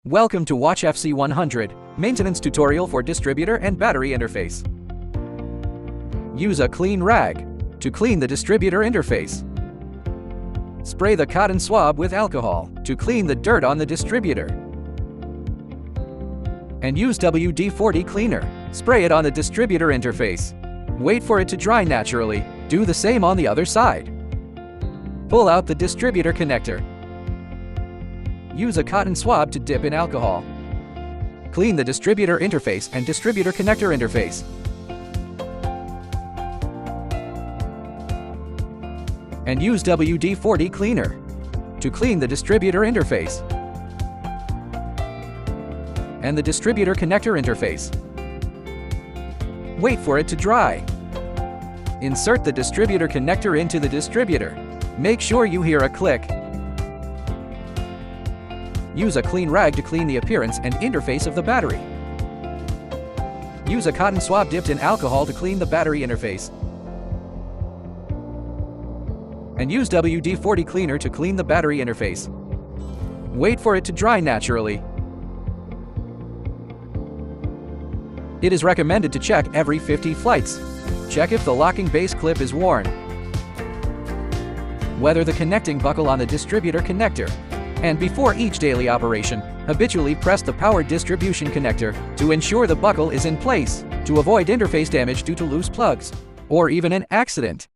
Welcome to Watch FC100, maintenance tutorial for distributor and battery interface. Use a clean rag to clean the distributor interface. Spray the cotton swab with alcohol to clean the dirt on the distributor. And use WD-40 cleaner. Spray it on the distributor interface. Wait for it to dry naturally. Do the same on the other side. Pull out the distributor connector. Use a cotton swab to dip in alcohol. Clean the distributor interface and distributor connector interface. And use WD-40 cleaner to clean the distributor interface and the distributor connector interface. Wait for it to dry. Insert the distributor connector into the distributor. Make sure you hear a click. Use a clean rag to clean the appearance and interface of the battery. Use a cotton swab dipped in alcohol to clean the battery interface. And use WD-40 cleaner to clean the battery interface. Wait for it to dry naturally. It is recommended to check every 50 flights. Check if the locking base clip is worn, whether the connecting buckle on the distributor connector, and before each daily operation, habitually press the power distribution connector to ensure the buckle is in place, to avoid interface damage due to loose plugs, or even an accident.